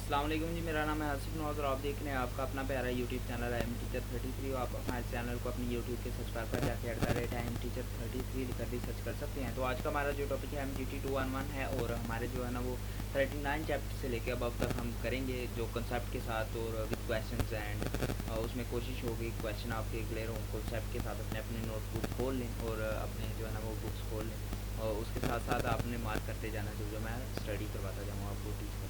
अस्सलाम वालेकुम जी, मेरा नाम है आसिफ नवाज़ और आप देख रहे हैं आपका अपना प्यारा YouTube channel I am teacher 33। आप हमारे चैनल को अपनी यूट्यूब के सर्च बार पर जाके @ IM टीचर 33 लिखकर भी सर्च कर सकते हैं। तो आज का हमारा जो टॉपिक है MGT 211 है और हमारे जो है ना वो 39 चैप्टर से लेकर अब तक हम करेंगे जो कंसेप्ट के साथ और विद क्वेश्चन एंड उसमें कोशिश होगी क्वेश्चन आपके क्लियर हों। कंसेप्ट के साथ अपने अपने नोटबुक खोल लें और अपने जो है ना वो बुक्स खोल लें और उसके साथ साथ आपने मार्क करते जाना जो मैं स्टडी करवाता जाऊँगा आपको टीच करते।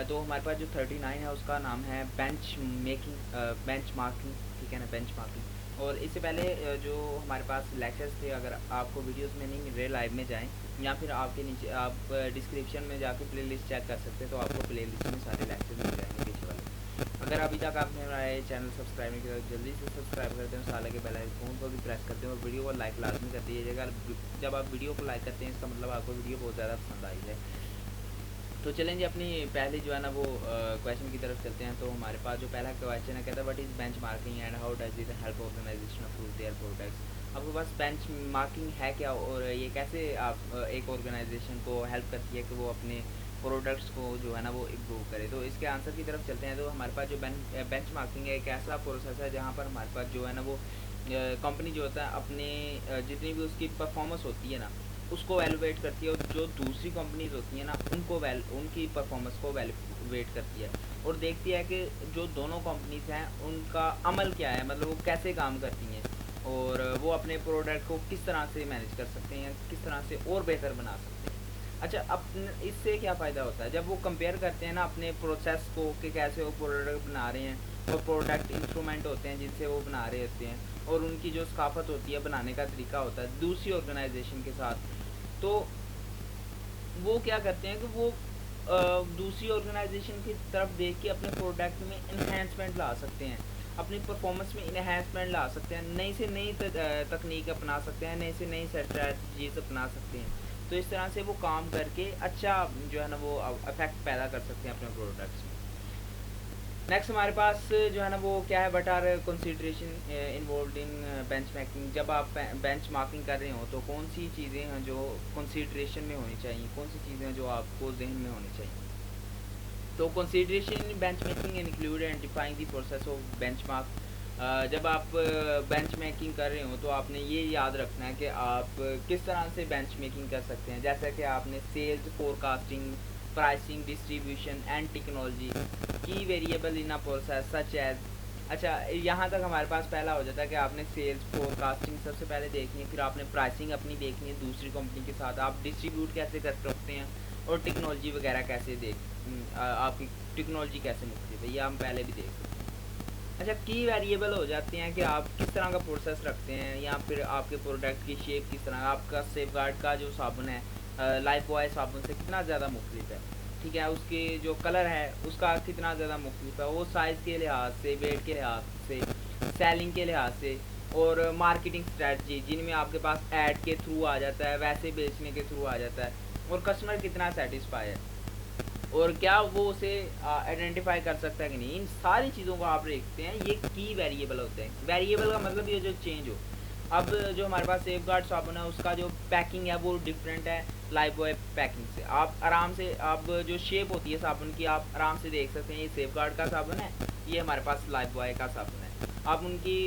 तो हमारे पास जो 39 है उसका नाम है बेंच मार्किंग, ठीक है ना, बेंच मार्किंग। और इससे पहले जो हमारे पास लेक्चर्स थे, अगर आपको वीडियोस में नहीं मिल रहे लाइव में जाएं या फिर आपके नीचे आप डिस्क्रिप्शन में जाके प्लेलिस्ट चेक कर सकते हैं, तो आपको प्लेलिस्ट में सारे लेक्चर्स मिल जाएंगे पीछे वाले। अगर अभी तक आपने हमारा चैनल सब्सक्राइब नहीं किया तो जल्दी से सब्सक्राइब कर दें, साल के बेल आइकन को भी प्रेस कर दें और वीडियो को लाइक लाजमी कर दीजिएगा। जब आप वीडियो को लाइक करते हैं इसका मतलब आपको वीडियो बहुत ज़्यादा पसंद आई है। तो चलें जी, अपनी पहले जो है ना वो क्वेश्चन की तरफ चलते हैं। तो हमारे पास जो पहला क्वेश्चन है, कहता है what is benchmarking and how does it help organization approve their products. आपके पास बेंच मार्किंग है क्या और ये कैसे आप एक ऑर्गेनाइजेशन को हेल्प करती है कि वो अपने प्रोडक्ट्स को जो है ना वो इम्प्रूव करे। तो इसके आंसर की तरफ चलते हैं। तो हमारे पास जो बेंच मार्किंग है एक ऐसा प्रोसेस है जहाँ पर हमारे पास जो है ना वो कंपनी जो होता है अपने जितनी भी उसकी परफॉर्मेंस होती है ना उसको वैल्यूएट करती है और जो दूसरी कंपनीज होती हैं ना उनको उनकी परफॉर्मेंस को वैल्यूएट करती है और देखती है कि जो दोनों कंपनीज हैं उनका अमल क्या है, मतलब वो कैसे काम करती हैं और वो अपने प्रोडक्ट को किस तरह से मैनेज कर सकते हैं, किस तरह से और बेहतर बना सकते हैं। अच्छा, अब इससे क्या फ़ायदा होता है जब वो कंपेयर करते हैं ना अपने प्रोसेस को कि कैसे वो प्रोडक्ट बना रहे हैं और प्रोडक्ट इंस्ट्रूमेंट होते हैं जिनसे वो बना रहे होते हैं और उनकी जो सकाफत होती है बनाने का तरीका होता है दूसरी ऑर्गेनाइजेशन के साथ। तो वो क्या करते हैं कि वो दूसरी ऑर्गेनाइजेशन की तरफ देख के अपने प्रोडक्ट में इन्हेंसमेंट ला सकते हैं, अपनी परफॉर्मेंस में इन्हेंसमेंट ला सकते हैं, नई से नई तकनीक अपना सकते हैं, नई से नई स्ट्रैटजीज अपना सकते हैं। तो इस तरह से वो काम करके अच्छा जो है ना वो इफेक्ट पैदा कर सकते हैं अपने प्रोडक्ट्स में। नेक्स्ट हमारे पास जो है ना वो क्या है, what are consideration involve in benchmarking. जब आप बेंच मार्किंग कर रहे हो तो कौन सी चीज़ें हैं जो कंसीडरेशन में होनी चाहिए, कौन सी चीज़ें हैं जो आपको जहन में होनी चाहिए। तो consideration in bench marking include identifying the process of bench mark. जब आप बेंच मेकिंग कर रहे हो तो आपने ये याद रखना है कि आप किस तरह से बेंच मेकिंग कर सकते हैं, जैसा कि आपने sales forecasting, pricing, distribution and technology की variable in a process such as. अच्छा, यहाँ तक हमारे पास पहला हो जाता है कि आपने सेल्स फोरकास्टिंग सबसे पहले देखनी है, फिर आपने प्राइसिंग अपनी देखनी है दूसरी कंपनी के साथ, आप डिस्ट्रीब्यूट कैसे कर सकते हैं और टेक्नोलॉजी वगैरह कैसे आपकी टेक्नोलॉजी कैसे मुख्तलिफ है ये हम पहले भी देख सकते हैं। अच्छा, की वेरिएबल हो जाते हैं कि आप किस तरह का प्रोसेस रखते हैं या फिर आपके प्रोडक्ट की शेप किस तरह, आपका सेफगार्ड का जो साबुन है लाइफ बॉय साबुन से कितना ज़्यादा मुख्तलिफ है, ठीक है, उसके जो कलर है उसका कितना ज़्यादा मुख्तलिफ है, वो साइज़ के लिहाज से, वेट के लिहाज से, सेलिंग के लिहाज से और मार्केटिंग स्ट्रेटजी जिनमें आपके पास ऐड के थ्रू आ जाता है, वैसे बेचने के थ्रू आ जाता है और कस्टमर कितना सेटिस्फाई है और क्या वो उसे आइडेंटिफाई कर सकता है कि नहीं, इन सारी चीज़ों को आप देखते हैं। ये की वेरिएबल होते हैं। वेरिएबल का मतलब ये जो चेंज हो। अब जो हमारे पास सेफगार्ड साबुन है उसका जो पैकिंग है वो डिफरेंट है लाइफ बॉय पैकिंग से। आप आराम से, आप जो शेप होती है साबुन की आप आराम से देख सकते हैं, ये सेफगार्ड का साबुन है, ये हमारे पास लाइफ बॉय का साबुन है। आप उनकी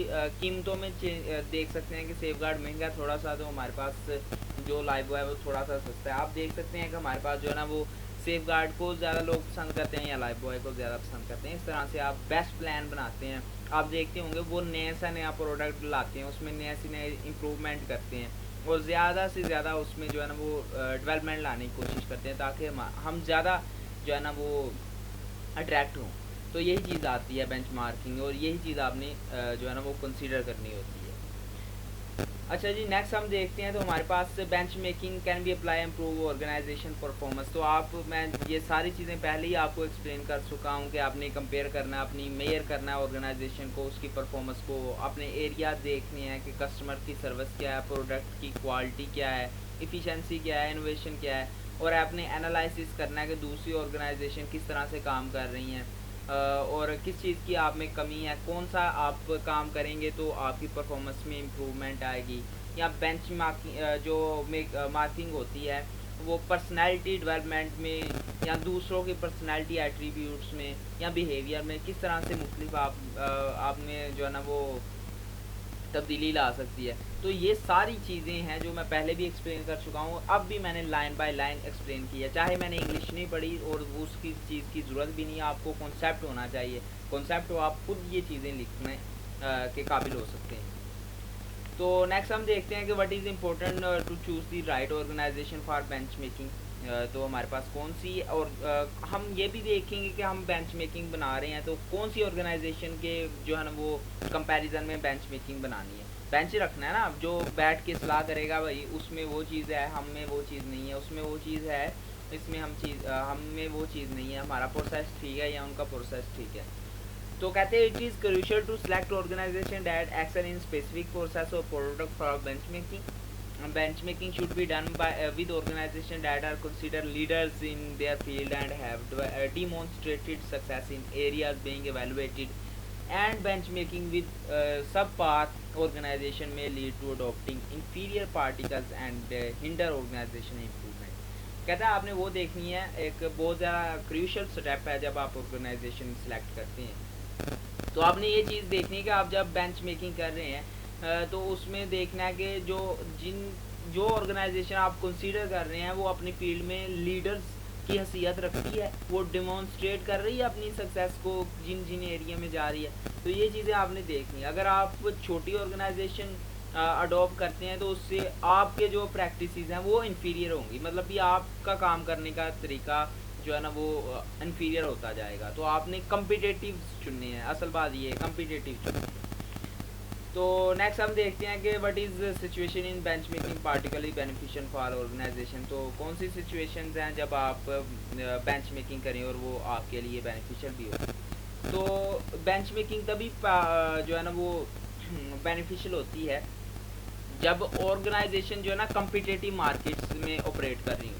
कीमतों में देख सकते हैं कि सेफगार्ड महंगा थोड़ा सा, तो हमारे पास जो लाइफ बॉय है वो थोड़ा सा सस्ता है। आप देख सकते हैं कि हमारे पास जो है ना वो सेफ गार्ड को ज़्यादा लोग पसंद करते हैं या लाइफ बॉय को ज़्यादा पसंद करते हैं। इस तरह से आप बेस्ट प्लान बनाते हैं। आप देखते होंगे वो नया प्रोडक्ट लाते हैं, उसमें नए से नए इम्प्रूवमेंट करते हैं और ज़्यादा से ज़्यादा उसमें जो है ना वो डेवलपमेंट लाने की कोशिश करते हैं ताकि हम ज़्यादा जो है ना वो अट्रैक्ट हों। तो यही चीज़ आती है बेंच मार्किंग और यही चीज़ आपने जो है ना वो कंसीडर करनी होती है। अच्छा जी, नेक्स्ट हम देखते हैं। तो हमारे पास bench making can be apply improve organisation performance. तो आप, मैं ये सारी चीज़ें पहले ही आपको एक्सप्लेन कर चुका हूँ कि आपने कंपेयर करना है, अपनी मेयर करना है ऑर्गेनाइजेशन को, उसकी परफॉर्मेंस को, अपने एरिया देखने हैं कि कस्टमर की सर्विस क्या है, प्रोडक्ट की क्वालिटी क्या है, इफ़िशेंसी क्या है, इनोवेशन क्या है और आपने एनालिसिस करना है कि दूसरी ऑर्गेनाइजेशन किस तरह से काम कर रही हैं और किस चीज़ की आप में कमी है, कौन सा आप काम करेंगे तो आपकी परफॉर्मेंस में इम्प्रूवमेंट आएगी। या बेंच मार्किंग जो मार्किंग होती है वो पर्सनैलिटी डेवलपमेंट में या दूसरों के पर्सनैलिटी एट्रीब्यूट्स में या बिहेवियर में किस तरह से मुख्तलिफ आप में जो है ना वो तब्दीली ला सकती है। तो ये सारी चीज़ें हैं जो मैं पहले भी एक्सप्लेन कर चुका हूँ, अब भी मैंने लाइन बाय लाइन एक्सप्लेन की है। चाहे मैंने इंग्लिश नहीं पढ़ी और उसकी चीज़ की ज़रूरत भी नहीं है, आपको कॉन्सेप्ट होना चाहिए। कॉन्सेप्ट हो आप खुद ये चीज़ें लिखने के काबिल हो सकते हैं। तो नेक्स्ट हम देखते हैं कि what is important to choose the right organization for bench making. तो हमारे पास कौन सी, और हम ये भी देखेंगे कि हम बेंच मेकिंग बना रहे हैं तो कौन सी ऑर्गेनाइजेशन के जो है ना वो कंपैरिजन में बेंच मेकिंग बनानी है। बेंच रखना है ना, जो बैठ के सलाह करेगा भाई उसमें वो चीज़ है, हम में वो चीज़ नहीं है, उसमें वो चीज़ है, इसमें हम में वो चीज़ नहीं है, हमारा प्रोसेस ठीक है या उनका प्रोसेस ठीक है। तो कहते हैं it is crucial to select organisation that excel in specific process और product for benchmarking. Benchmarking should be done by with organisation that are consider leaders in their field and have demonstrated success in areas being evaluated, and benchmarking with subpath organization may lead to adopting inferior particles and hinder organization improvement। कहता है आपने वो देखनी है, एक बहुत ज़्यादा crucial step है जब आप ऑर्गेनाइजेशन सेलेक्ट करते हैं। तो आपने ये चीज़ देखनी है कि आप जब बेंच मेकिंग कर रहे हैं तो उसमें देखना है कि जो ऑर्गेनाइजेशन आप कंसीडर कर रहे हैं वो अपनी फील्ड में लीडर्स की हैसियत रखती है, वो डिमॉन्स्ट्रेट कर रही है अपनी सक्सेस को जिन जिन एरिया में जा रही है। तो ये चीज़ें आपने देखनी है। अगर आप छोटी ऑर्गेनाइजेशन अडॉप्ट करते हैं तो उससे आपके जो प्रैक्टिसेस हैं वो इन्फीरियर होंगी, मतलब कि आपका काम करने का तरीका जो है ना वो इन्फीरियर होता जाएगा। तो आपने कम्पिटिटिव चुनने हैं, असल बात ये है कम्पिटिटिव चुनने हैं। तो नेक्स्ट हम देखते हैं कि what is situation in bench making particularly beneficial for organization. तो कौन सी सिचुएशंस हैं जब आप बेंच मेकिंग करें और वो आपके लिए बेनिफिशियल भी हो। तो बेंच मेकिंग तभी जो है ना वो बेनिफिशियल होती है जब ऑर्गेनाइजेशन जो है ना कम्पिटिटिव मार्केट्स में ऑपरेट कर रही हो।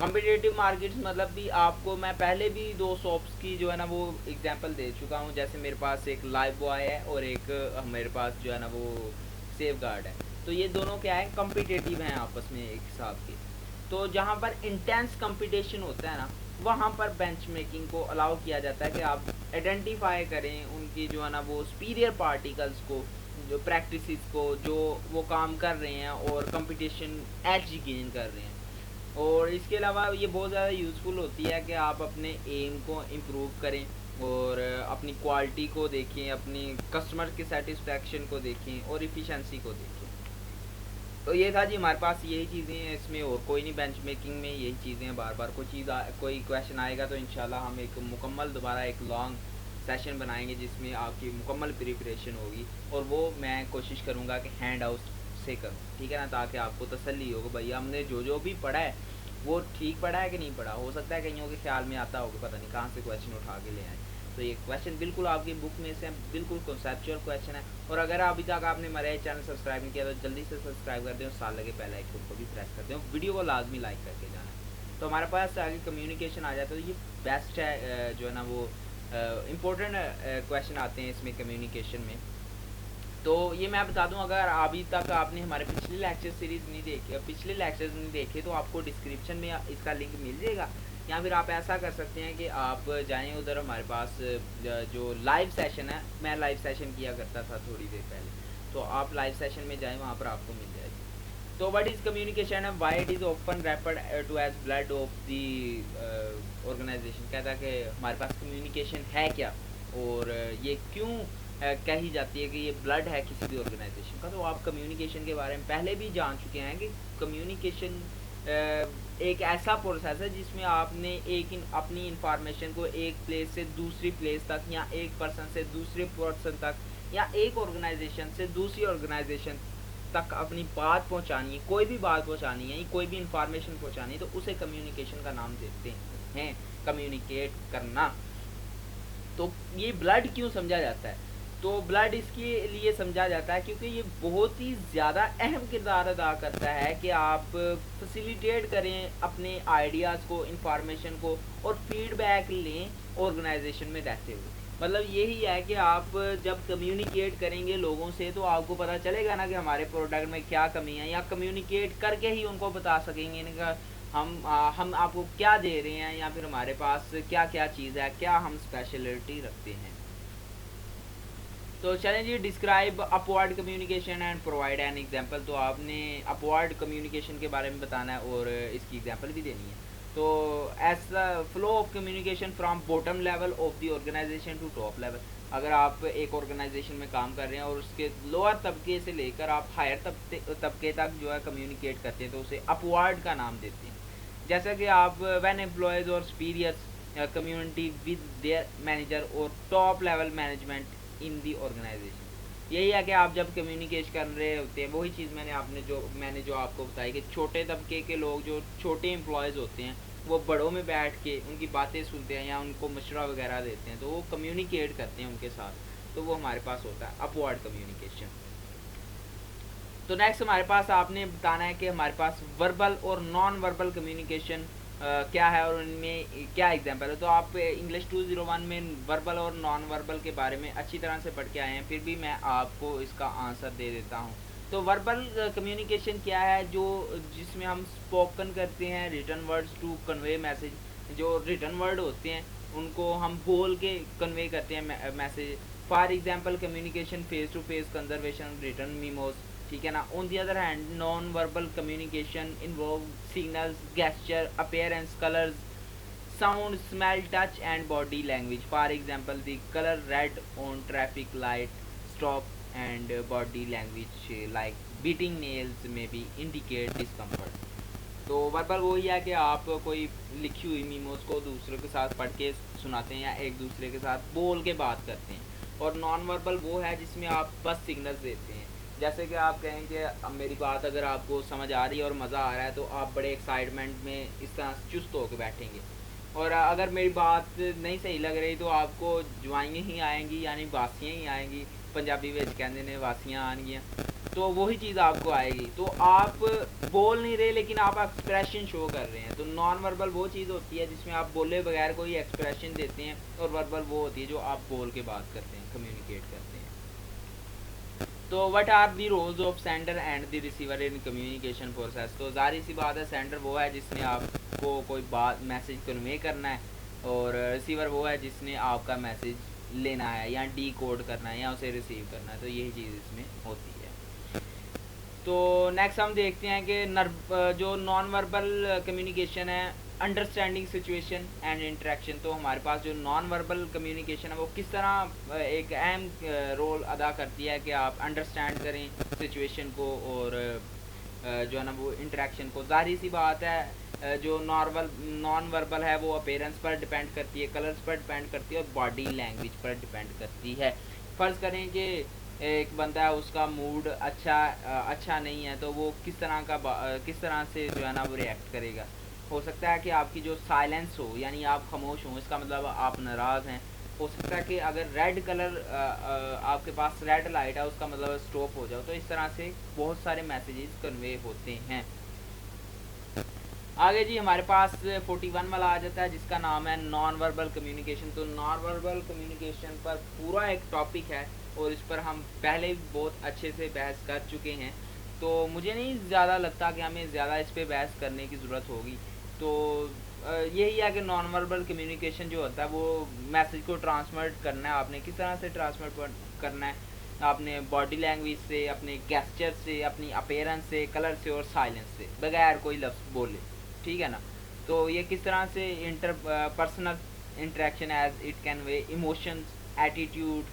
कम्पिटिटिव मार्केट्स मतलब भी आपको मैं पहले भी 2 शॉप्स की जो है ना वो एग्जांपल दे चुका हूँ। जैसे मेरे पास एक लाइफ बॉय है और एक मेरे पास जो है ना वो सेफ गार्ड है। तो ये दोनों क्या है, कम्पिटिटिव हैं आपस में एक हिसाब के। तो जहाँ पर इंटेंस कंपटीशन होता है ना वहाँ पर बेंच मेकिंग को अलाउ किया जाता है कि आप आइडेंटिफाई करें उनकी जो है ना वो सुपीरियर पार्टिकल्स को, जो प्रैक्टिसेस को, जो वो काम कर रहे हैं और कंपटीशन एज गेन कर रहे हैं। और इसके अलावा ये बहुत ज़्यादा यूज़फुल होती है कि आप अपने एम को इम्प्रूव करें और अपनी क्वालिटी को देखें, अपनी कस्टमर के सेटिस्फेक्शन को देखें और इफ़िशेंसी को देखें। तो ये था जी हमारे पास यही चीज़ें हैं इसमें, और कोई नहीं। बेंच मेकिंग में यही चीज़ें हैं। बार बार कोई क्वेश्चन आएगा तो इंशाल्लाह हम एक मुकम्मल दोबारा एक लॉन्ग सेशन बनाएंगे जिसमें आपकी मुकम्मल प्रिपरेशन होगी, और वो मैं कोशिश करूँगा कि हैंड आउट से करूँ, ठीक है ना, ताकि आपको तसल्ली हो कि भैया हमने जो भी पढ़ा है वो ठीक पढ़ा है कि नहीं पढ़ा। हो सकता है कईयों के ख्याल में आता होगा, पता नहीं कहाँ से क्वेश्चन उठा के ले आए। तो ये क्वेश्चन बिल्कुल आपकी बुक में से बिल्कुल कॉन्सेप्चुअल क्वेश्चन है। और अगर अभी तक आपने हमारे चैनल सब्सक्राइब नहीं किया तो जल्दी से सब्सक्राइब कर दें और साल लगे पहले आइकन को भी प्रेस कर दें, वीडियो को लाजमी लाइक करके जाना। तो हमारे पास आगे कम्युनिकेशन आ जाता है। तो ये बेस्ट है जो है ना वो इम्पोर्टेंट क्वेश्चन आते हैं इसमें कम्युनिकेशन में। तो ये मैं बता दूं, अगर अभी तक आपने हमारे पिछले लेक्चर सीरीज़ नहीं देखे, पिछले लेक्चर्स नहीं देखे, तो आपको डिस्क्रिप्शन में इसका लिंक मिल जाएगा। या फिर आप ऐसा कर सकते हैं कि आप जाएं उधर, हमारे पास जो लाइव सेशन है, मैं लाइव सेशन किया करता था थोड़ी देर पहले, तो आप लाइव सेशन में जाएं, वहाँ पर आपको मिल जाएगी। तो व्हाट इज़ कम्युनिकेशन है, why it is often referred to as blood of the organization. कहता है कि हमारे पास कम्युनिकेशन है क्या और ये क्यों कही जाती है कि ये ब्लड है किसी भी ऑर्गेनाइजेशन का। तो आप कम्युनिकेशन के बारे में पहले भी जान चुके हैं कि कम्युनिकेशन एक ऐसा प्रोसेस है जिसमें आपने अपनी इंफॉर्मेशन को एक प्लेस से दूसरी प्लेस तक, या एक पर्सन से दूसरे पर्सन तक, या एक ऑर्गेनाइजेशन से दूसरी ऑर्गेनाइजेशन तक अपनी बात पहुंचानी है, कोई भी बात पहुंचानी है, कोई भी इंफॉर्मेशन पहुंचानी है, तो उसे कम्युनिकेशन का नाम देते हैं, कम्युनिकेट करना। तो ये ब्लड क्यों समझा जाता है, तो ब्लड इसके लिए समझा जाता है क्योंकि ये बहुत ही ज़्यादा अहम किरदार अदा करता है कि आप फैसिलिटेट करें अपने आइडियाज़ को, इंफॉर्मेशन को, और फीडबैक लें ऑर्गेनाइजेशन में रहते हुए। मतलब यही है कि आप जब कम्युनिकेट करेंगे लोगों से तो आपको पता चलेगा ना कि हमारे प्रोडक्ट में क्या कमी है, या कम्युनिकेट करके ही उनको बता सकेंगे इनका हम आपको क्या दे रहे हैं, या फिर हमारे पास क्या क्या चीज़ है, क्या हम स्पेशलिटी रखते हैं। तो चलें जी, describe upward communication and provide an example. तो आपने अपवर्ड कम्युनिकेशन के बारे में बताना है और इसकी एग्जांपल भी देनी है। तो as the flow of communication from bottom level of the organization to top level. अगर आप एक ऑर्गेनाइजेशन में काम कर रहे हैं और उसके लोअर तबके से लेकर आप हायर तबके तक जो है कम्युनिकेट करते हैं, तो उसे अपवर्ड का नाम देते हैं। जैसा कि आप व्हेन एम्प्लॉयज और superiors community with their manager और टॉप लेवल मैनेजमेंट इन दी ऑर्गेनाइजेशन। यही है कि आप जब कम्युनिकेट कर रहे होते हैं, वही चीज़ मैंने जो आपको बताई कि छोटे तबके के लोग, जो छोटे एम्प्लॉयज़ होते हैं, वो बड़ों में बैठ के उनकी बातें सुनते हैं या उनको मशवरा वगैरह देते हैं, तो वो कम्युनिकेट करते हैं उनके साथ। तो वो हमारे पास होता है अपवर्ड कम्युनिकेशन। तो नेक्स्ट हमारे पास आपने बताना है कि हमारे पास वर्बल और नॉन वर्बल कम्युनिकेशन क्या है और उनमें क्या एग्जांपल है। तो आप इंग्लिश 201 में वर्बल और नॉन वर्बल के बारे में अच्छी तरह से पढ़ के आए हैं, फिर भी मैं आपको इसका आंसर दे देता हूँ। तो वर्बल कम्युनिकेशन क्या है, जो जिसमें हम स्पोकन करते हैं written words to convey message. जो रिटन वर्ड होते हैं उनको हम बोल के कन्वे करते हैं message. For example communication face to face, conservation, return memos, ठीक है ना। On the other hand non verbal communication involve signals, gesture, appearance, colours, sound, smell, touch and body language. For example the colour red on traffic light stop and body language like beating nails में be indicate discomfort. तो verbal वही है कि आप कोई लिखी हुई मीमोज को दूसरों के साथ पढ़ के सुनाते हैं या एक दूसरे के साथ बोल के बात करते हैं। और नॉन वर्बल वो है जिसमें आप बस सिग्नल्स देते हैं। जैसे कि आप कहें कि अब मेरी बात अगर आपको समझ आ रही है और मज़ा आ रहा है, तो आप बड़े एक्साइटमेंट में इस तरह चुस्त होकर बैठेंगे। और अगर मेरी बात नहीं सही लग रही तो आपको जुआइयाँ ही आएंगी, यानी वासियाँ ही आएंगी। पंजाबी विच कहते ने वासियाँ आएंगियाँ, तो वही चीज़ आपको आएगी। तो आप बोल नहीं रहे लेकिन आप एक्सप्रेशन शो कर रहे हैं। तो नॉन वर्बल वो चीज़ होती है जिसमें आप बोले बगैर कोई एक्सप्रेशन देते हैं, और वर्बल वो होती है जो आप बोल के बात करते हैं, कम्युनिकेट करते हैं। तो what are the roles of sender and the receiver in communication process. तो जाहिर सी बात है, सेंडर वो है जिसने आपको कोई बात मैसेज कन्वे करना है, और रिसीवर वो है जिसने आपका मैसेज लेना है या डी कोड करना है या उसे रिसीव करना है। तो यही चीज़ इसमें होती है। तो नेक्स्ट हम देखते हैं कि जो नॉन वर्बल कम्युनिकेशन है, अंडरस्टैंडिंग सिचुएशन एंड इंटरेक्शन। तो हमारे पास जो नॉन वर्बल कम्युनिकेशन है वो किस तरह एक अहम रोल अदा करती है कि आप अंडरस्टैंड करें सिचुएशन को, और जो है ना वो इंटरेक्शन को। जाहिर सी बात है, जो नॉन वर्बल है वो अपीयरेंस पर डिपेंड करती है, कलर्स पर डिपेंड करती है और बॉडी लैंग्वेज पर डिपेंड करती है। फ़र्ज़ करें कि एक बंदा है, उसका मूड अच्छा नहीं है, तो वो किस तरह से जो है ना वो रिएक्ट करेगा। हो सकता है कि आपकी जो साइलेंस हो, यानी आप खामोश हों, इसका मतलब आप नाराज़ हैं। हो सकता है कि अगर रेड कलर आपके पास रेड लाइट है, उसका मतलब स्टॉप हो जाओ। तो इस तरह से बहुत सारे मैसेजेस कन्वे होते हैं। आगे जी हमारे पास 41 वाला आ जाता है जिसका नाम है नॉन वर्बल कम्युनिकेशन। तो नॉन वर्बल कम्युनिकेशन पर पूरा एक टॉपिक है और इस पर हम पहले भी बहुत अच्छे से बहस कर चुके हैं, तो मुझे नहीं ज़्यादा लगता कि हमें ज़्यादा इस पर बहस करने की ज़रूरत होगी। तो यही है कि नॉन वर्बल कम्युनिकेशन जो होता है वो मैसेज को ट्रांसमिट करना है। आपने किस तरह से ट्रांसमिट करना है, आपने बॉडी लैंग्वेज से, अपने गेस्चर से, अपनी अपीयरेंस से, कलर से और साइलेंस से, बगैर कोई लफ्ज़ बोले, ठीक है ना। तो ये किस तरह से interpersonal interaction as it can weigh emotions, attitude,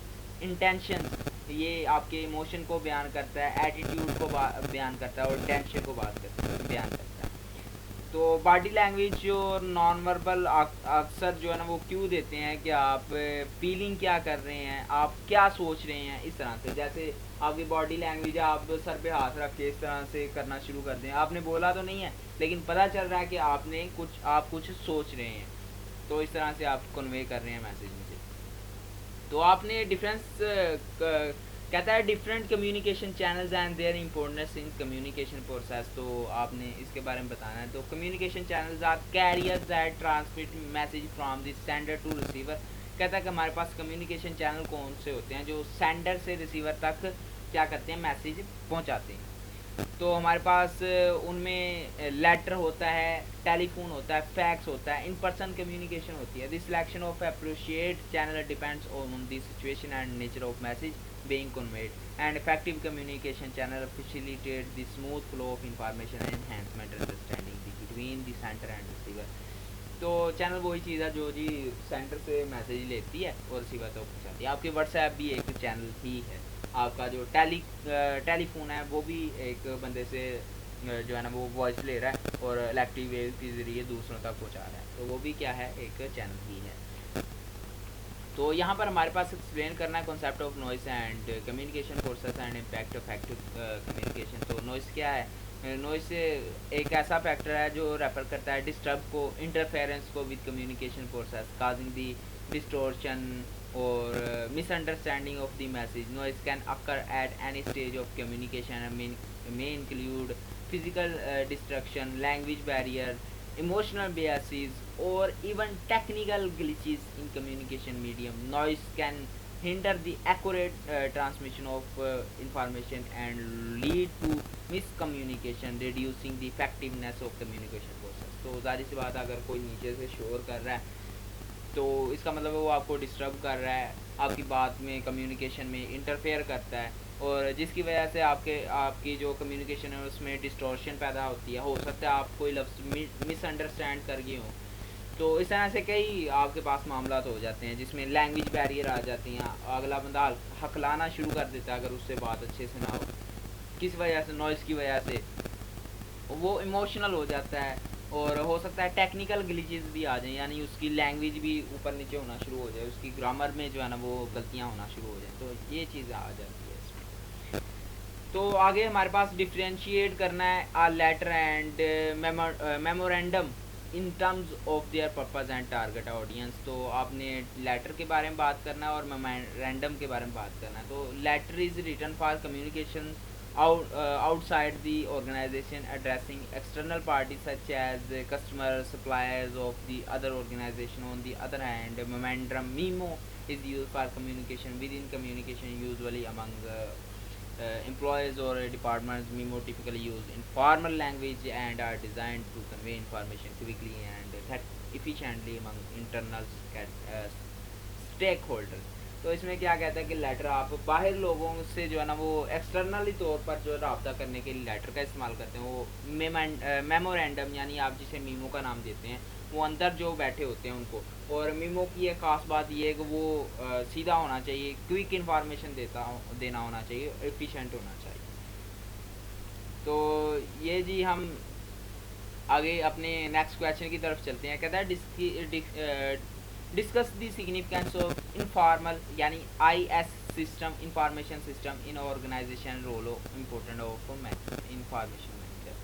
intention. ये आपके इमोशन को बयान करता है, एटीट्यूड को बयान करता है और इंटेंशन को बयान करता है। तो बॉडी लैंग्वेज जो नॉन वर्बल अक्सर जो है ना वो क्यों देते हैं कि आप फीलिंग क्या कर रहे हैं, आप क्या सोच रहे हैं, इस तरह से। जैसे आपकी बॉडी लैंग्वेज है, आप सर पे हाथ रख के इस तरह से करना शुरू कर दें, आपने बोला तो नहीं है लेकिन पता चल रहा है कि आप कुछ सोच रहे हैं। तो इस तरह से आप कन्वे कर रहे हैं मैसेज मुझे। तो आपने कहता है different communication channels and their importance in communication process. तो आपने इसके बारे में बताना है। तो communication channels are carriers that transmit message from the sender to receiver. कहता है कि हमारे पास कम्युनिकेशन चैनल कौन से होते हैं जो सेंडर से रिसीवर तक क्या करते हैं, मैसेज पहुंचाते हैं। तो हमारे पास उनमें लेटर होता है, टेलीफोन होता है, फैक्स होता है, इन पर्सन कम्युनिकेशन होती है। This selection of appropriate channel depends on the situation and nature of message being conveyed, and effective communication channel facilitate the smooth flow of information and enhancement understanding between the sender and receiver। तो channel वही चीज़ है जो जी centre से message लेती है और receiver तक पहुँचाती है। आपकी व्हाट्सएप भी एक चैनल ही है, आपका जो टेलीफोन है वो भी एक बंदे से जो है ना वो वॉइस ले रहा है और इलेक्ट्रिक वेव के ज़रिए दूसरों तक पहुँचा रहा है, तो वो भी क्या है, एक चैनल ही है। तो यहाँ पर हमारे पास एक्सप्लेन करना है concept of noise and communication forces and impact of active communication. तो नॉइस क्या है? नॉइस एक ऐसा फैक्टर है जो रेफर करता है डिस्टर्ब को, इंटरफेरेंस को with communication forces causing the distortion और misunderstanding of the message. Noise can occur at any stage of communication, may include physical destruction, language barrier, emotional biases, or even technical glitches in communication medium. Noise can hinder the accurate transmission of information and lead to miscommunication, reducing the effectiveness of communication process। तो ज़ाहिर सी बात है, अगर कोई नीचे से शोर कर रहा है तो इसका मतलब वो आपको डिस्टर्ब कर रहा है, आपकी बात में, कम्युनिकेशन में इंटरफेयर करता है, और जिसकी वजह से आपकी जो कम्युनिकेशन है उसमें डिस्टॉर्शन पैदा होती है। हो सकता है आप कोई लफ्ज़ मिसअंडरस्टैंड कर गए हों। तो इस तरह से कई आपके पास मामला हो जाते हैं जिसमें लैंग्वेज बैरियर आ जाती हैं, अगला बंदा हकलाना शुरू कर देता है अगर उससे बात अच्छे से ना हो। किस वजह से? नॉइज़ की वजह से वो इमोशनल हो जाता है, और हो सकता है टेक्निकल ग्लिचेस भी आ जाएं, यानी उसकी लैंग्वेज भी ऊपर नीचे होना शुरू हो जाए, उसकी ग्रामर में जो है ना वो गलतियाँ होना शुरू हो जाए, तो ये चीज़ आ जाती है इसमें। तो आगे हमारे पास डिफ्रेंशिएट करना है a letter and memorandum in terms of their purpose and target audience. तो आपने लेटर के बारे में बात करना है और मेमोरेंडम के बारे में बात करना है। तो letter is written for communication outside the organization, addressing external parties such as customers, suppliers of the other organization. On the other hand, memorandum memo is used for communication within communication, usually among employees or departments. Memo typically used in formal language and are designed to convey information quickly and efficiently among internal stakeholders। तो इसमें क्या कहता है कि letter आप बाहर लोगों से जो है ना वो एक्सटर्नली तौर पर जो रब्ता करने के लिए लेटर का इस्तेमाल करते हैं। वो मेमोरेंडम यानी आप जिसे मीमो का नाम देते हैं, वो अंदर जो बैठे होते हैं उनको। और मीमो की एक ख़ास बात ये है कि वो सीधा होना चाहिए, क्विक इन्फॉर्मेशन देना होना चाहिए, एफिशिएंट होना चाहिए। तो ये जी हम आगे अपने नेक्स्ट क्वेश्चन की तरफ चलते हैं। कहता है discuss the significance of informal यानी IS system, information system in organization, role important of information manager.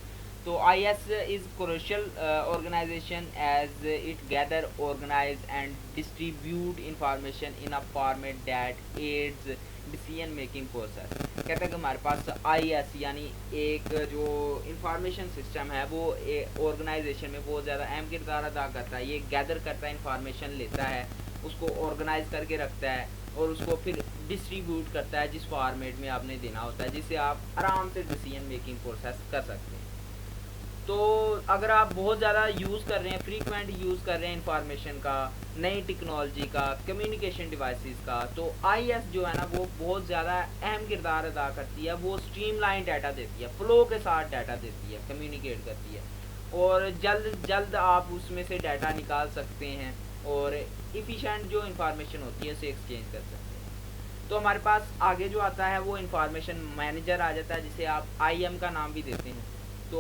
तो IS is crucial organization as it gather, organize and distribute information in a format that aids decision making process. कहता है कि हमारे पास IS यानी एक जो information system है वो ऑर्गेनाइजेशन में बहुत ज़्यादा अहम किरदार अदा करता है। ये गैदर करता है, इंफॉर्मेशन लेता है, उसको ऑर्गेनाइज करके रखता है और उसको फिर डिस्ट्रीब्यूट करता है जिस फॉर्मेट में आपने देना होता है, जिससे आप आराम से डिसीजन मेकिंग प्रोसेस कर सकते हैं। तो अगर आप बहुत ज़्यादा यूज़ कर रहे हैं, फ्रीक्वेंट यूज़ कर रहे हैं इंफॉर्मेशन का, नई टेक्नोलॉजी का, कम्युनिकेशन डिवाइसेस का, तो IS जो है ना वो बहुत ज़्यादा अहम किरदार अदा करती है। वो स्ट्रीमलाइन डाटा देती है, फ्लो के साथ डाटा देती है, कम्युनिकेट करती है, और जल्द आप उसमें से डाटा निकाल सकते हैं और इफ़िशेंट जो इंफॉर्मेशन होती है उसे एक्सचेंज कर सकते हैं। तो हमारे पास आगे जो आता है वो इंफॉर्मेशन मैनेजर आ जाता है, जिसे आप IM का नाम भी देते हैं। तो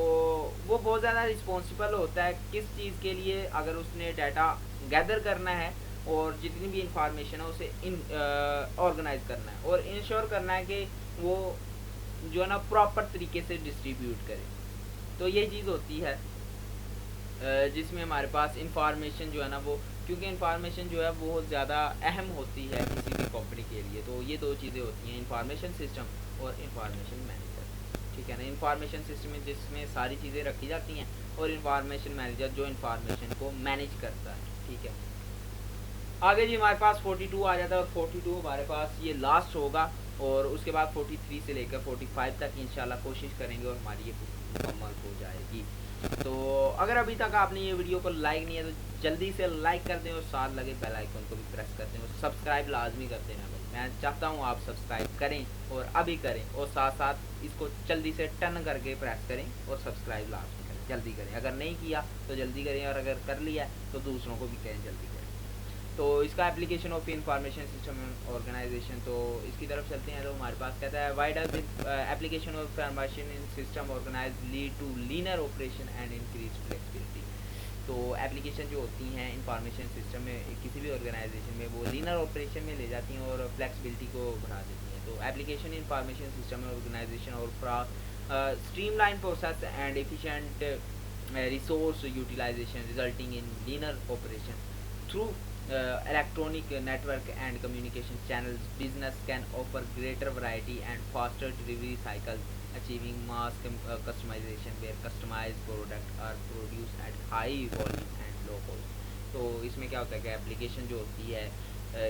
वो बहुत ज़्यादा रिस्पॉन्सिबल होता है किस चीज़ के लिए, अगर उसने डाटा गैदर करना है और जितनी भी इंफॉर्मेशन है उसे ऑर्गेनाइज करना है और इंश्योर करना है कि वो जो है ना प्रॉपर तरीके से डिस्ट्रीब्यूट करे। तो ये चीज़ होती है जिसमें हमारे पास इंफॉर्मेशन जो है ना वो, क्योंकि इंफॉर्मेशन जो है बहुत ज़्यादा अहम होती है किसी भी कंपनी के लिए। तो ये दो चीज़ें होती हैं, इंफॉर्मेशन सिस्टम और इंफॉर्मेशन मैनेजर, ठीक है ना। इंफॉर्मेशन सिस्टम में जिसमें सारी चीज़ें रखी जाती हैं और इंफॉर्मेशन मैनेजर जो इंफॉर्मेशन को मैनेज करता है, ठीक है। आगे जी हमारे पास 42 आ जाता है और 42 हमारे पास ये लास्ट होगा और उसके बाद 43 से लेकर 45 तक इंशाल्लाह कोशिश करेंगे और हमारी ये मुकम्मल हो जाएगी। तो अगर अभी तक आपने ये वीडियो को लाइक नहीं है तो जल्दी से लाइक कर दें और साथ लगे बेल आइकन को भी प्रेस कर दें और सब्सक्राइब लाजमी कर देना भाई। मैं चाहता हूँ आप सब्सक्राइब करें और अभी करें और साथ साथ इसको जल्दी से टर्न करके प्रेस करें और सब्सक्राइब लाजमी करें, जल्दी करें। अगर नहीं किया तो जल्दी करें और अगर कर लिया तो दूसरों को भी कहें जल्दी करें। तो इसका application of information system organization, तो इसकी तरफ चलते हैं। तो हमारे पास कहता है why does application of information system organize lead to leaner operation and increase flexibility. तो एप्लीकेशन जो होती हैं इंफॉर्मेशन सिस्टम में किसी भी ऑर्गेनाइजेशन में वो लीनर ऑपरेशन में ले जाती हैं और फ्लेक्सिबिलिटी को बढ़ा देती हैं। तो एप्लीकेशन इंफॉर्मेशन सिस्टम ऑर्गेनाइजेशन और streamline process and efficient resource utilization resulting in leaner operation through electronic network and communication channels. Business can offer greater variety and faster delivery cycles, achieving mass customization where customized products are produced at high volume and low cost. तो इसमें क्या होता है कि application जो होती है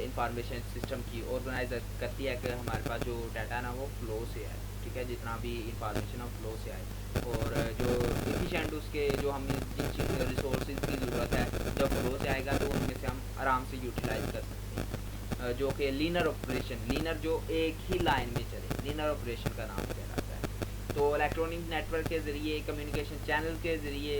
information system की ऑर्गेनाइज करती है कि हमारे पास जो डाटा ना वो फ्लो से आए, ठीक है, जितना भी इंफॉर्मेशन है फ्लो से आए और जो एफिशिएंट उसके जो हमें जिन रिसोर्सेज की ज़रूरत है जब फ्लो से आएगा तो उनमें से हम आराम से यूटिलाइज कर सकते हैं। जो कि लीनर ऑपरेशन, लीनर जो एक ही लाइन में चले, लीनर ऑपरेशन का नाम कहलाता है। तो इलेक्ट्रॉनिक नेटवर्क के ज़रिए, कम्युनिकेशन चैनल के ज़रिए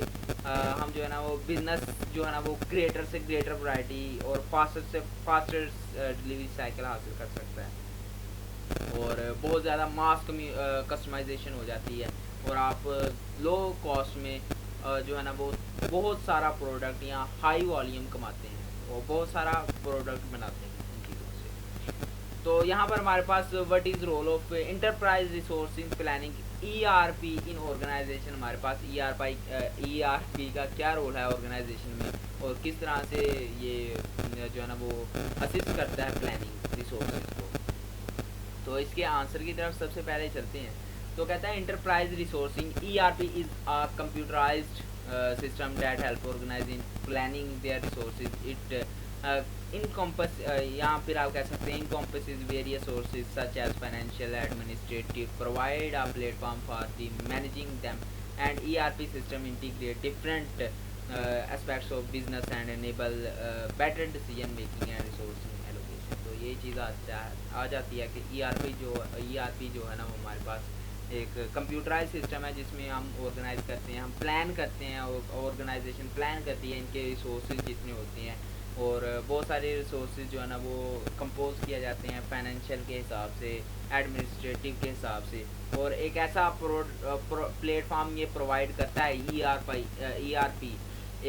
हम जो है ना वो बिज़नेस जो है ना वो ग्रेटर से ग्रेटर वैरायटी और फास्टर से फास्टर डिलीवरी साइकिल हासिल कर सकता है और बहुत ज़्यादा मास कस्टमाइजेशन हो जाती है और आप लो कॉस्ट में जो है ना वो बहुत सारा प्रोडक्ट या हाई वॉल्यूम कमाते हैं और बहुत सारा प्रोडक्ट बनाते हैं इन चीज़ों से। तो यहाँ पर हमारे पास what is role of enterprise resourcing planning ERP in organisation. हमारे पास ERP का क्या रोल है ऑर्गेनाइजेशन में और किस तरह से ये जो है ना वो असिस्ट करता है प्लानिंग रिसोर्सेज को। तो इसके आंसर की तरफ सबसे पहले चलते हैं। तो कहता है enterprise resourcing ERP is a computerized system that help organize in planning their resources. It encompass यहाँ फिर आप कह सकते हैं encompasses various sources such as financial administrative provide a platform for the managing them and ERP system integrate different aspects of business and enable better decision making and resourcing allocation. तो ये चीज़ आ जाती है कि ERP जो है ना वो हमारे पास एक कंप्यूटराइज सिस्टम है जिसमें हम ऑर्गेनाइज करते हैं, हम प्लान करते हैं, ऑर्गेनाइजेशन प्लान करती है इनके रिसोर्सेज जितने होते हैं और बहुत सारे रिसोर्सेज जो है ना वो कंपोज किया जाते हैं फाइनेंशियल के हिसाब से, एडमिनिस्ट्रेटिव के हिसाब से और एक ऐसा प्लेटफॉर्म ये प्रोवाइड करता है ERP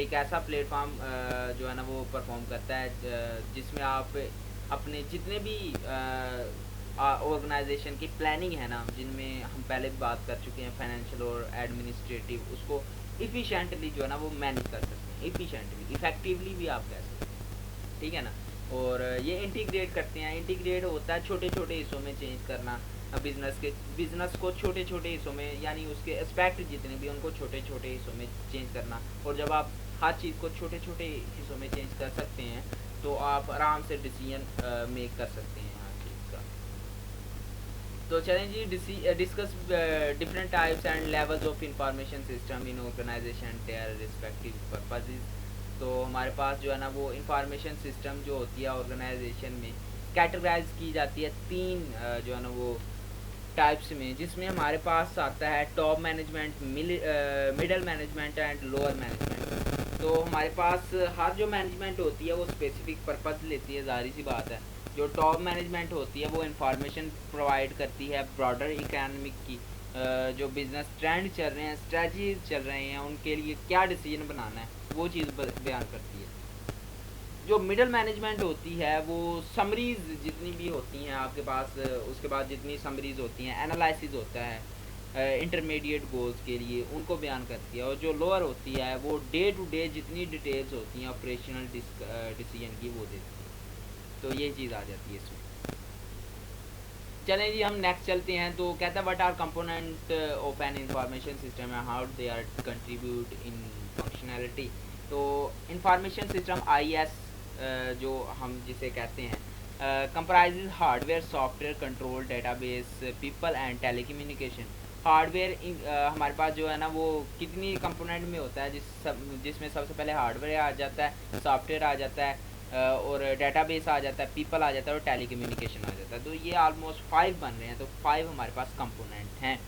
एक ऐसा प्लेटफॉर्म जो है ना वो परफॉर्म करता है जिसमें आप अपने जितने भी ऑर्गेनाइजेशन की प्लानिंग है ना, जिनमें हम पहले भी बात कर चुके हैं फाइनेंशियल और एडमिनिस्ट्रेटिव, उसको इफ़िशेंटली जो है ना वो मैनेज कर सकते हैं, इफ़िशेंटली इफ़ेक्टिवली भी आप कह सकते हैं, ठीक है ना। और ये इंटीग्रेट करते हैं, इंटीग्रेट होता है छोटे छोटे हिस्सों में चेंज करना बिज़नेस को छोटे छोटे हिस्सों में, यानी उसके एस्पेक्ट जितने भी उनको छोटे छोटे हिस्सों में चेंज करना। और जब आप हर चीज़ को छोटे छोटे हिस्सों में चेंज कर सकते हैं तो आप आराम से डिसीजन मेक कर सकते हैं हर चीज़ का। तो चलें जी discuss different types and levels of information system in organization their respective purposes. तो हमारे पास जो है ना वो इंफॉर्मेशन सिस्टम जो होती है ऑर्गेनाइजेशन में कैटेगराइज की जाती है तीन जो है ना वो टाइप्स में, जिसमें हमारे पास आता है top management, middle management and lower management. तो हमारे पास हर जो मैनेजमेंट होती है वो स्पेसिफिक पर्पस लेती है, जाहिर सी बात है। जो टॉप मैनेजमेंट होती है वो इंफॉर्मेशन प्रोवाइड करती है ब्रॉडर इकोनॉमिक की, जो बिजनेस ट्रेंड चल रहे हैं, स्ट्रेटजीज चल रहे हैं, उनके लिए क्या डिसीजन बनाना है वो चीज़ बयान करती है। जो मिडल मैनेजमेंट होती है वो समरीज जितनी भी होती हैं आपके पास, उसके बाद जितनी समरीज होती हैं, एनालिसिस होता है इंटरमीडिएट गोल्स के लिए, उनको बयान करती है। और जो लोअर होती है वो डे टू डे जितनी डिटेल्स होती हैं ऑपरेशनल डिसीजन की वो देती है। तो ये चीज़ आ जाती है इसमें। चलें जी हम नेक्स्ट चलते हैं। तो कहता है what are component of an information system and how they are contribute in functionality. तो इंफॉर्मेशन सिस्टम IS जो हम जिसे कहते हैं comprises hardware, software, control, database, people and telecommunication. Hardware हमारे पास जो है ना वो कितनी कंपोनेंट में होता है, जिसमें सबसे पहले हार्डवेयर आ जाता है, सॉफ्टवेयर आ जाता है, और डेटाबेस आ जाता है, पीपल आ जाता है और टेलीकम्युनिकेशन आ जाता है। तो ये ऑलमोस्ट 5 बन रहे हैं, तो 5 हमारे पास कंपोनेंट हैं।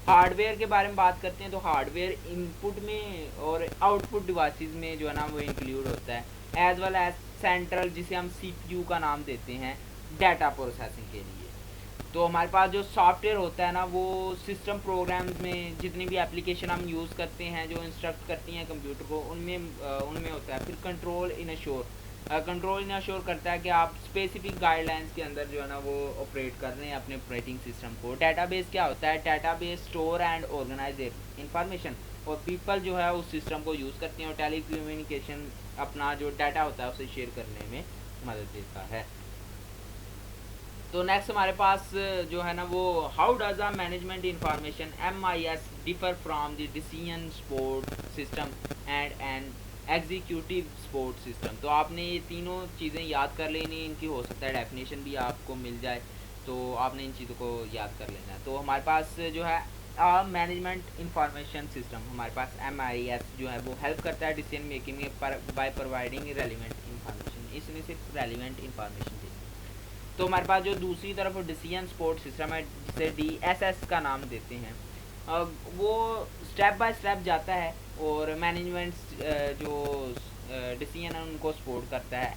हार्डवेयर के बारे में बात करते हैं तो हार्डवेयर इनपुट में और आउटपुट डिवाइसेस में जो है ना वो इंक्लूड होता है, एज वेल एज सेंट्रल, जिसे हम सीपीयू का नाम देते हैं डाटा प्रोसेसिंग के लिए। तो हमारे पास जो सॉफ्टवेयर होता है ना वो सिस्टम प्रोग्राम्स में जितनी भी एप्लीकेशन हम यूज़ करते हैं जो इंस्ट्रक्ट करती हैं कंप्यूटर को, उनमें होता है। फिर कंट्रोल इन अश्योर, कंट्रोल इन अश्योर करता है कि आप स्पेसिफिक गाइडलाइंस के अंदर जो है ना वो ऑपरेट कर रहे हैं अपने ऑपरेटिंग सिस्टम को। डेटाबेस क्या होता है, database store and organize information, और पीपल जो है उस सिस्टम को यूज़ करते हैं, और टेलीकम्युनिकेशन अपना जो डाटा होता है उसे शेयर करने में मदद देता है। तो नेक्स्ट हमारे पास जो है ना वो how does a management information MIS differ from the decision support system and an executive support system. तो आपने ये तीनों चीज़ें याद कर लेनी, इनकी हो सकता है डेफिनेशन भी आपको मिल जाए, तो आपने इन चीज़ों को याद कर लेना है। तो हमारे पास जो है मैनेजमेंट इंफॉर्मेशन सिस्टम, हमारे पास MIS जो है वो हेल्प करता है डिसीजन मेकिंग में बाय प्रोवाइडिंग रेलिवेंट इंफॉर्मेशन। इसमें सिर्फ रेलिवेंट इंफॉर्मेशन देती है। तो हमारे पास जो दूसरी तरफ डिसीजन सपोर्ट सिस्टम है, जिसे DSS का नाम देते हैं, वो स्टेप बाय स्टेप जाता है और मैनेजमेंट जो डिसीजन है उनको सपोर्ट करता है,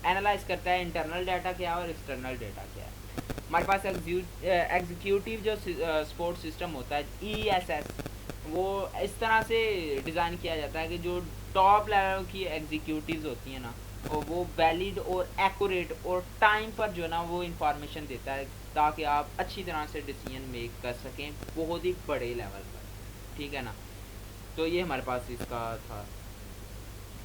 एनालाइज करता है इंटरनल डाटा क्या है और एक्सटर्नल डाटा क्या है। हमारे पास एग्जीक्यूटिव जो सपोर्ट सिस्टम होता है ESS, वो इस तरह से डिज़ाइन किया जाता है कि जो टॉप लेवल की एग्जीक्यूटिव्स होती हैं ना, और वो वैलिड और एक्यूरेट और टाइम पर जो है ना वो इंफॉर्मेशन देता है, ताकि आप अच्छी तरह से डिसीजन मेक कर सकें बहुत ही बड़े लेवल पर, ठीक है ना। तो ये हमारे पास इसका था।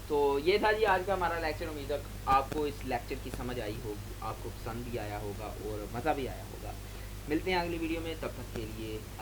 तो ये था जी आज का हमारा लेक्चर। उम्मीद है आपको इस लेक्चर की समझ आई होगी, आपको पसंद भी आया होगा और मज़ा भी आया होगा। मिलते हैं अगली वीडियो में, तब तक के लिए।